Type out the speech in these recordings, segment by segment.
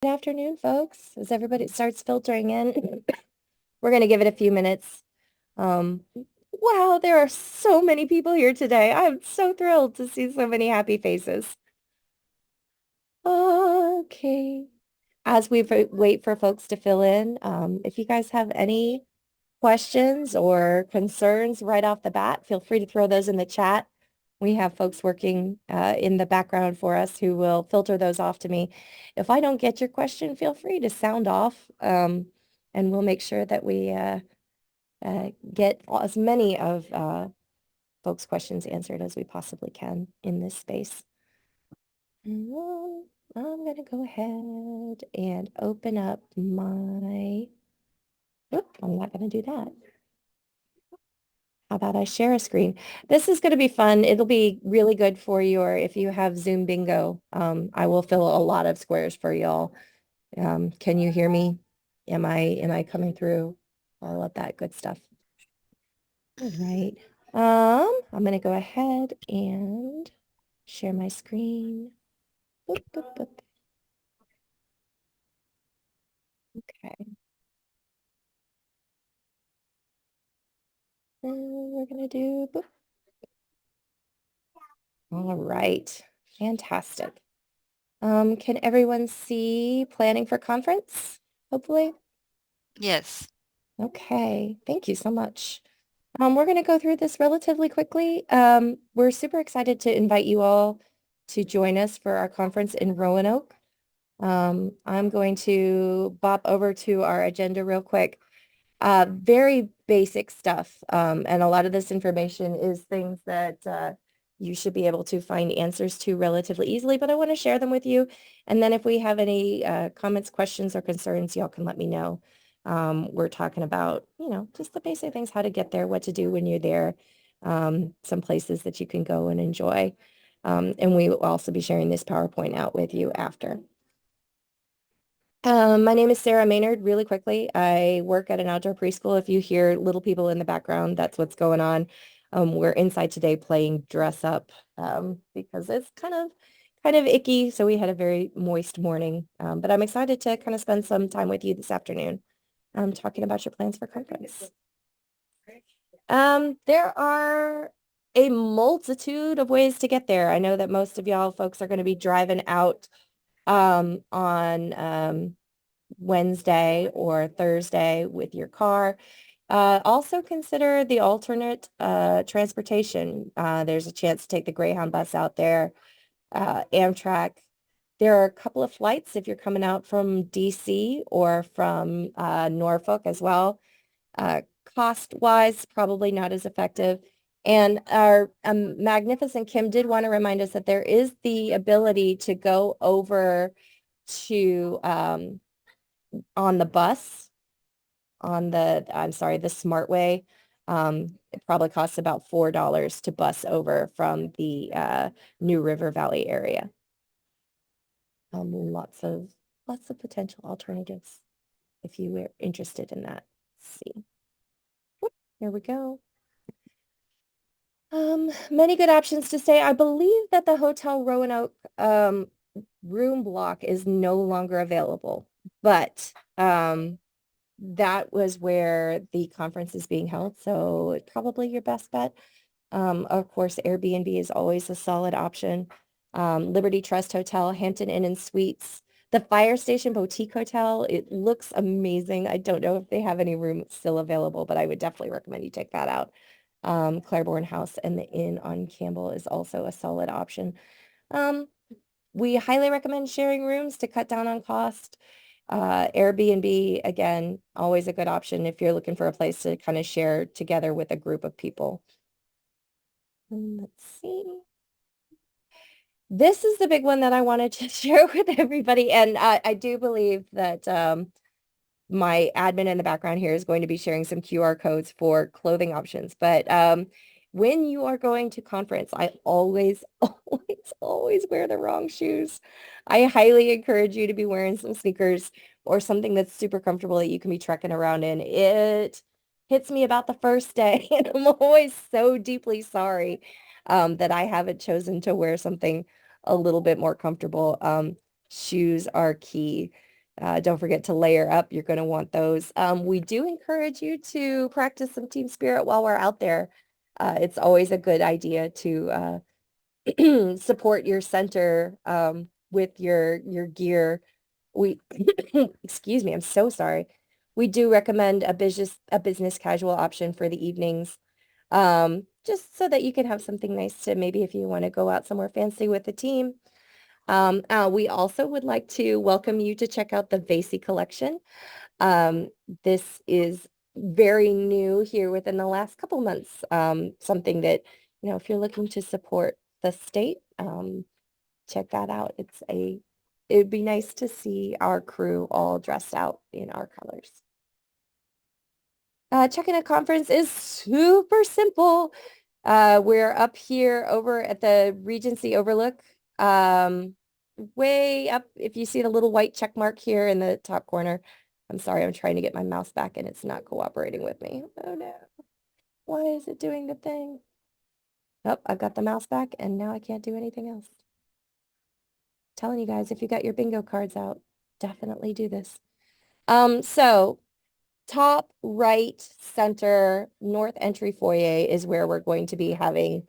Good afternoon, folks. As everybody starts filtering in, we're going to give it a few minutes. Um, wow, there are so many people here today. I'm so thrilled to see so many happy faces. Okay. As we wait for folks to fill in, if you guys have any questions or concerns right off the bat, feel free to throw those in the chat. We have folks working in the background for us who will filter those off to me. If I don't get your question, feel free to sound off, and we'll make sure that we get as many of folks' questions answered as we possibly can in this space. I'm going to go ahead and open up my... Oop, I'm not going to do that. How about I share a screen? This is going to be fun. It'll be really good for you, or if you have Zoom bingo, I will fill a lot of squares for y'all. Can you hear me? Am I coming through? All of that good stuff. All right. I'm going to go ahead and share my screen. Boop, boop, boop. Okay. And we're going to do boop. All right. Fantastic. Can everyone see planning for conference? Hopefully. Yes. Okay. Thank you so much. We're going to go through this relatively quickly. We're super excited to invite you all to join us for our conference in Roanoke. I'm going to bop over to our agenda real quick. Very basic stuff. And a lot of this information is things that you should be able to find answers to relatively easily, but I want to share them with you. And then if we have any comments, questions, or concerns, y'all can let me know. We're talking about, just the basic things, how to get there, what to do when you're there, some places that you can go and enjoy. And we will also be sharing this PowerPoint out with you after. My name is Sarah Maynard. Really quickly, I work at an outdoor preschool. If you hear little people in the background, that's what's going on. We're inside today playing dress up because it's kind of icky. So we had a very moist morning. But I'm excited to kind of spend some time with you this afternoon, talking about your plans for conference. There are a multitude of ways to get there. I know that most of y'all folks are going to be driving out on Wednesday or Thursday with your car. Also consider the alternate transportation. There's a chance to take the Greyhound bus out there, Amtrak. There are a couple of flights if you're coming out from DC or from Norfolk as well. Cost-wise, probably not as effective. And our magnificent Kim did want to remind us that there is the ability to go over to on the bus, the Smartway. It probably costs about $4 to bus over from the New River Valley area. Lots of potential alternatives if you were interested in that. Let's see. Whoop, here we go. Many good options to stay. I believe that the Hotel Roanoke room block is no longer available, but that was where the conference is being held, so it's probably your best bet. Of course, Airbnb is always a solid option. Liberty Trust Hotel, Hampton Inn and Suites, the Fire Station Boutique Hotel, it looks amazing. I don't know if they have any rooms still available, but I would definitely recommend you check that out. Claiborne House and the Inn on Campbell is also a solid option. We highly recommend sharing rooms to cut down on cost. Airbnb, again, always a good option if you're looking for a place to kind of share together with a group of people. Let's see. This is the big one that I wanted to share with everybody. And I do believe that my admin in the background here is going to be sharing some QR codes for clothing options. But when you are going to conference, I always, always wear the wrong shoes. I highly encourage you to be wearing some sneakers or something that's super comfortable that you can be trekking around in. It hits me about the first day, and I'm always so deeply sorry that I haven't chosen to wear something a little bit more comfortable. Shoes are key. Don't forget to layer up. You're going to want those. We do encourage you to practice some team spirit while we're out there. It's always a good idea to support your center with your gear. We excuse me, I'm so sorry. We do recommend a business casual option for the evenings. Just so that you can have something nice to maybe if you want to go out somewhere fancy with the team. We also would like to welcome you to check out the VAAEYC collection. Um, this is very new here within the last couple months. Something that, if you're looking to support the state, check that out. It'd be nice to see our crew all dressed out in our colors. Checking a conference is super simple. We're up here over at the Regency Overlook. Way up, if you see the little white check mark here in the top corner. I'm sorry, I'm trying to get my mouse back and it's not cooperating with me. Oh no. Why is it doing the thing? Oh, I've got the mouse back and now I can't do anything else. Telling you guys, if you got your bingo cards out, definitely do this. So top right center north entry foyer is where we're going to be having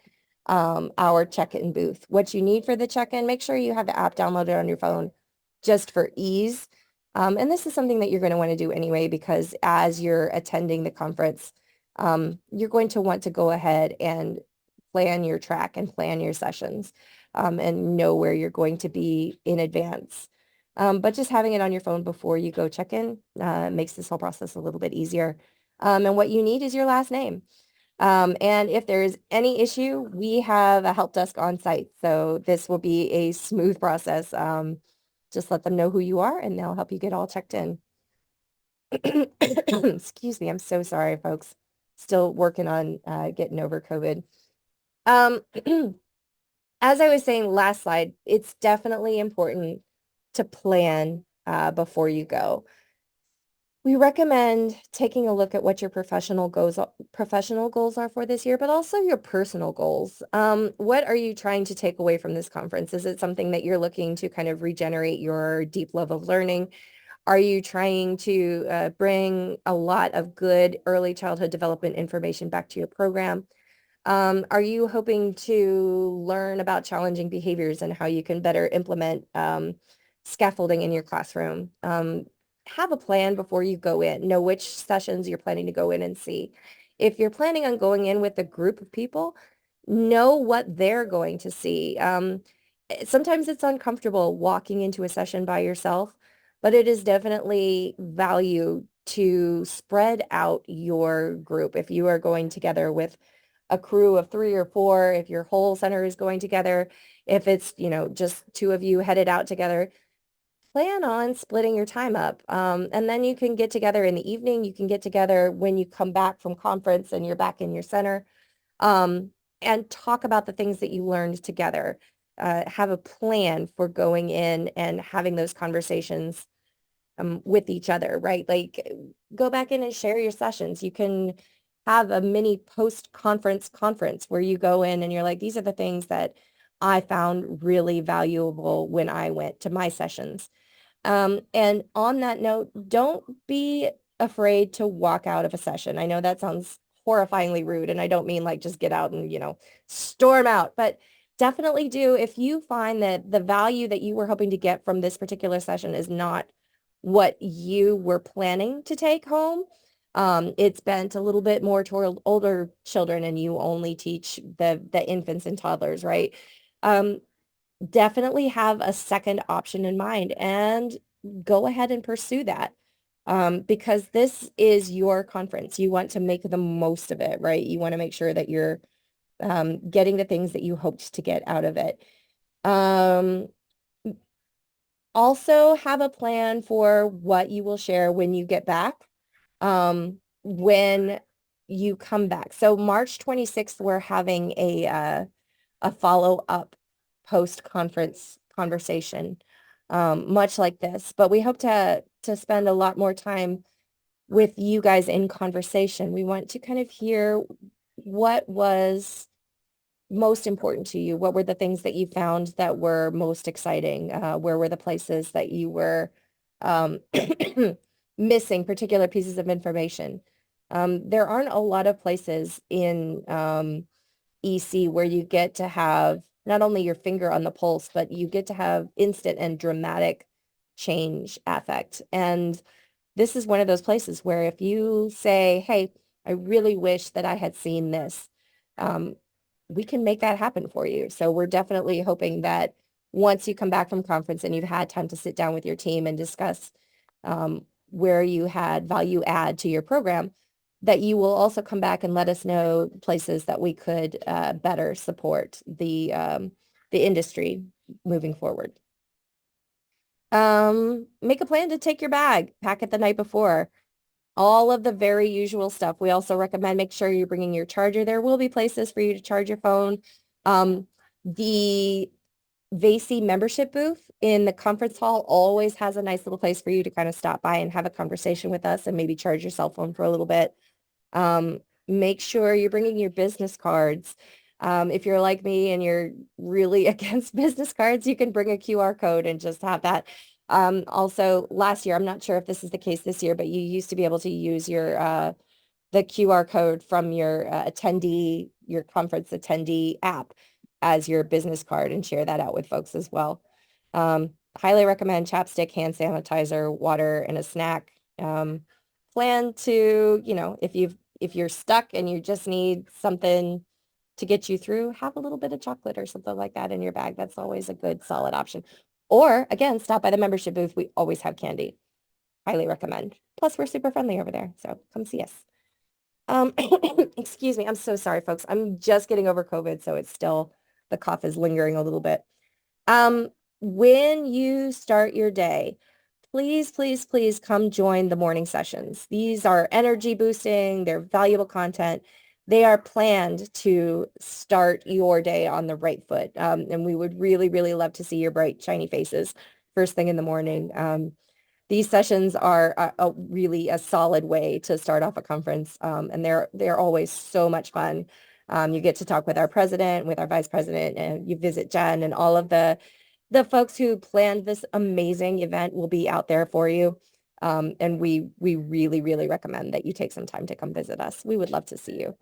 our check-in booth. What you need for the check-in, make sure you have the app downloaded on your phone just for ease. And this is something that you're going to want to do anyway, because as you're attending the conference, you're going to want to go ahead and plan your track and plan your sessions and know where you're going to be in advance. But just having it on your phone before you go check in makes this whole process a little bit easier. And what you need is your last name. And if there is any issue, we have a help desk on site. So this will be a smooth process. Just let them know who you are and they'll help you get all checked in. Excuse me. I'm so sorry, folks. Still working on getting over COVID. As I was saying last slide, it's definitely important to plan before you go. We recommend taking a look at what your professional goals are for this year, but also your personal goals. What are you trying to take away from this conference? Is it something that you're looking to kind of regenerate your deep love of learning? Are you trying to bring a lot of good early childhood development information back to your program? Are you hoping to learn about challenging behaviors and how you can better implement scaffolding in your classroom? Have a plan before you go in. Know which sessions you're planning to go in and see. If you're planning on going in with a group of people, know what they're going to see. Sometimes it's uncomfortable walking into a session by yourself, but it is definitely value to spread out your group. If you are going together with a crew of 3 or 4, if your whole center is going together, if it's, just 2 of you headed out together, plan on splitting your time up. And then you can get together in the evening. You can get together when you come back from conference and you're back in your center, and talk about the things that you learned together. Have a plan for going in and having those conversations with each other, right? Like go back in and share your sessions. You can have a mini post-conference conference where you go in and you're like, these are the things that I found really valuable when I went to my sessions. And on that note, don't be afraid to walk out of a session. I know that sounds horrifyingly rude, and I don't mean like just get out and, storm out, but definitely do. If you find that the value that you were hoping to get from this particular session is not what you were planning to take home, it's bent a little bit more toward older children and you only teach the infants and toddlers, right? Definitely have a second option in mind and go ahead and pursue that. Because this is your conference. You want to make the most of it, right? You want to make sure that you're getting the things that you hoped to get out of it. Also have a plan for what you will share when you get back, when you come back. So March 26th, we're having a follow-up post-conference conversation, much like this, but we hope to spend a lot more time with you guys in conversation. We want to kind of hear what was most important to you. What were the things that you found that were most exciting? Where were the places that you were um, missing particular pieces of information. There aren't a lot of places in EC where you get to have not only your finger on the pulse, but you get to have instant and dramatic change affect. And this is one of those places where if you say, hey, I really wish that I had seen this, um, we can make that happen for you. So we're definitely hoping that once you come back from conference and you've had time to sit down with your team and discuss where you had value add to your program, that you will also come back and let us know places that we could better support the industry moving forward. Make a plan to take your bag, pack it the night before. All of the very usual stuff. We also recommend make sure you're bringing your charger. There will be places for you to charge your phone. The VAAEC membership booth in the conference hall always has a nice little place for you to kind of stop by and have a conversation with us and maybe charge your cell phone for a little bit. Make sure you're bringing your business cards. If you're like me and you're really against business cards, you can bring a QR code and just have that. Also, last year, I'm not sure if this is the case this year, but you used to be able to use your the QR code from your attendee, your conference attendee app as your business card and share that out with folks as well. Highly recommend chapstick, hand sanitizer, water, and a snack. Plan to, if you're stuck and you just need something to get you through, have a little bit of chocolate or something like that in your bag. That's always a good solid option. Or again, stop by the membership booth. We always have candy. Highly recommend. Plus, we're super friendly over there. So come see us. Excuse me. I'm so sorry, folks. I'm just getting over COVID, so it's still, the cough is lingering a little bit. When you start your day, please, please, please come join the morning sessions. These are energy boosting, they're valuable content. They are planned to start your day on the right foot. And we would really, really love to see your bright, shiny faces first thing in the morning. These sessions are really a solid way to start off a conference, and they're always so much fun. You get to talk with our president, with our vice president, and you visit Jen, and all of the folks who planned this amazing event will be out there for you. And we really, really recommend that you take some time to come visit us. We would love to see you.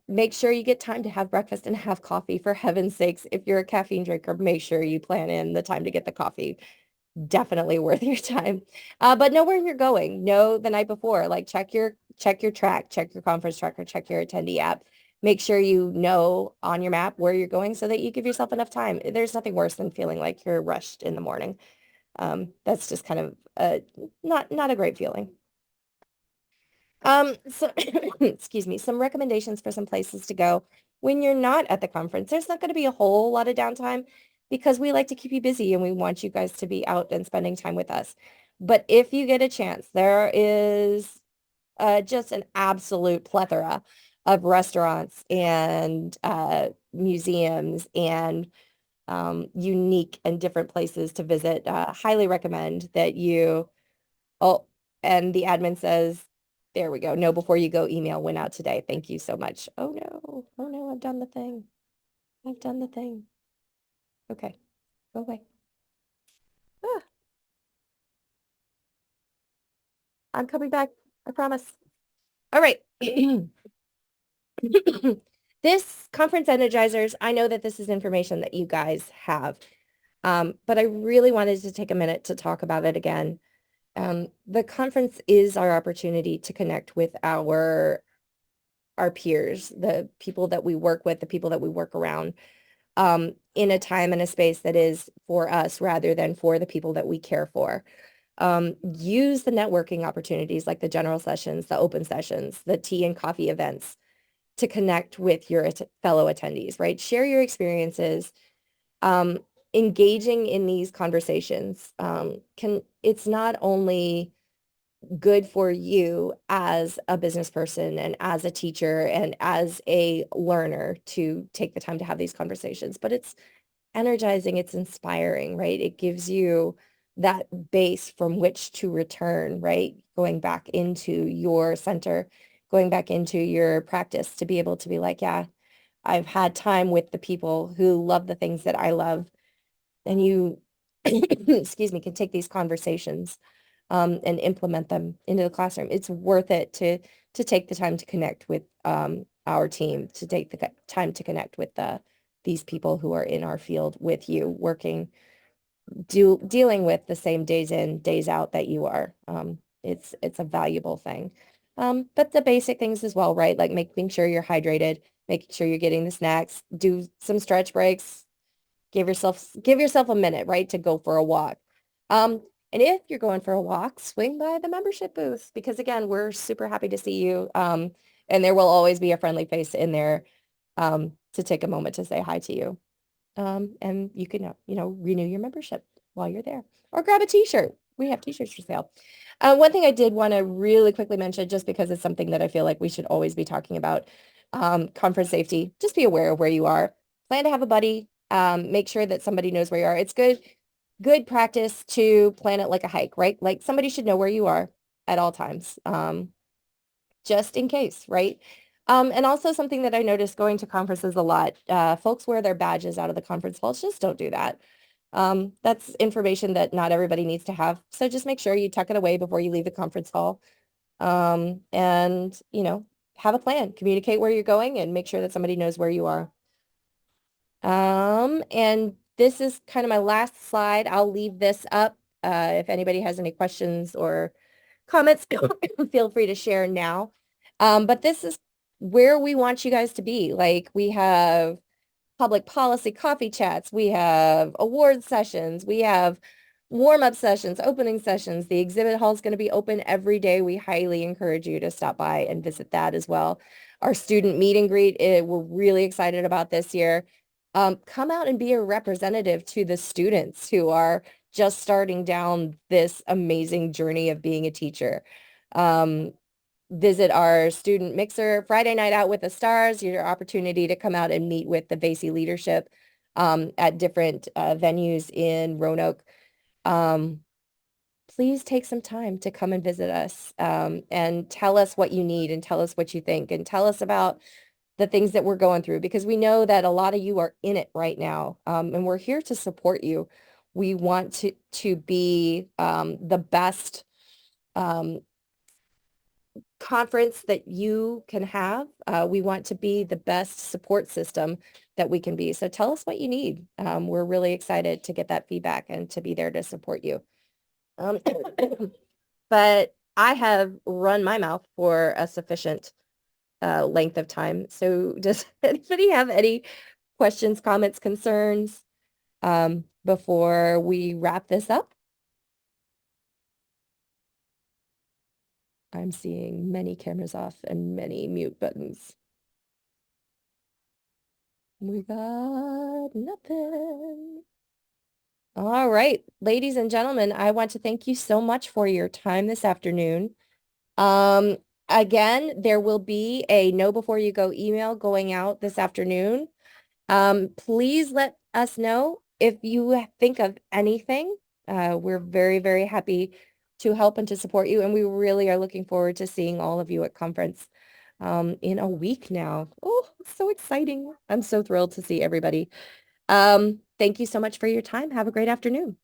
Make sure you get time to have breakfast and have coffee, for heaven's sakes. If you're a caffeine drinker, make sure you plan in the time to get the coffee. Definitely worth your time. But know where you're going. Know the night before, like check your track, check your conference tracker, check your attendee app. Make sure you know on your map where you're going so that you give yourself enough time. There's nothing worse than feeling like you're rushed in the morning. That's just kind of not a great feeling. So excuse me, some recommendations for some places to go when you're not at the conference. There's not going to be a whole lot of downtime because we like to keep you busy and we want you guys to be out and spending time with us. But if you get a chance, there is just an absolute plethora of restaurants and museums and unique and different places to visit. Highly recommend that you, oh, and the admin says, there we go. No, before you go, email went out today. Thank you so much. Oh no. Oh no, I've done the thing. I've done the thing. Okay, go away. Ah, I'm coming back. I promise. All right. This conference energizers, I know that this is information that you guys have, but I really wanted to take a minute to talk about it again. The conference is our opportunity to connect with our peers, the people that we work with, the people that we work around, in a time and a space that is for us rather than for the people that we care for. Use the networking opportunities like the general sessions, the open sessions, the tea and coffee events to connect with your fellow attendees, right? Share your experiences. Engaging in these conversations it's not only good for you as a business person and as a teacher and as a learner to take the time to have these conversations, but it's energizing, it's inspiring, right? It gives you that base from which to return, right? Going back into your center, going back into your practice to be able to be like, yeah, I've had time with the people who love the things that I love. And excuse me, can take these conversations and implement them into the classroom. It's worth it to take the time to connect with our team, to take the time to connect with these people who are in our field with you, working, dealing with the same days in, days out that you are. It's a valuable thing. But the basic things as well, right? Like making sure you're hydrated, making sure you're getting the snacks, do some stretch breaks, give yourself a minute, right, to go for a walk. And if you're going for a walk, swing by the membership booth because again, we're super happy to see you. And there will always be a friendly face in there to take a moment to say hi to you. And you can, renew your membership while you're there or grab a t-shirt. We have t-shirts for sale. One thing I did want to really quickly mention, just because it's something that I feel like we should always be talking about, conference safety. Just be aware of where you are. Plan to have a buddy. Make sure that somebody knows where you are. It's good practice to plan it like a hike, right? Like somebody should know where you are at all times, just in case, right? And also something that I noticed going to conferences a lot, folks wear their badges out of the conference halls. Just don't do that. That's information that not everybody needs to have. So just make sure you tuck it away before you leave the conference hall. And, have a plan, communicate where you're going and make sure that somebody knows where you are. And this is kind of my last slide. I'll leave this up. If anybody has any questions or comments, feel free to share now. But this is where we want you guys to be. Like we have public policy coffee chats, we have award sessions, we have warm-up sessions, opening sessions. The exhibit hall is going to be open every day. We highly encourage you to stop by and visit that as well. Our student meet and greet, we're really excited about this year. Come out and be a representative to the students who are just starting down this amazing journey of being a teacher. Visit our student mixer Friday night out with the stars, your opportunity to come out and meet with the VAAEYC leadership at different venues in Roanoke. Please take some time to come and visit us and tell us what you need and tell us what you think and tell us about the things that we're going through because we know that a lot of you are in it right now and we're here to support you. We want to be the best conference that you can have. We want to be the best support system that we can be. So tell us what you need. We're really excited to get that feedback and to be there to support you. But I have run my mouth for a sufficient length of time. So does anybody have any questions, comments, concerns before we wrap this up? I'm seeing many cameras off and many mute buttons. We got nothing. All right, ladies and gentlemen, I want to thank you so much for your time this afternoon. Again, there will be a know before you go email going out this afternoon. Please let us know if you think of anything. We're very, very happy to help and to support you. And we really are looking forward to seeing all of you at conference in a week now. Oh, so exciting. I'm so thrilled to see everybody. Thank you so much for your time. Have a great afternoon.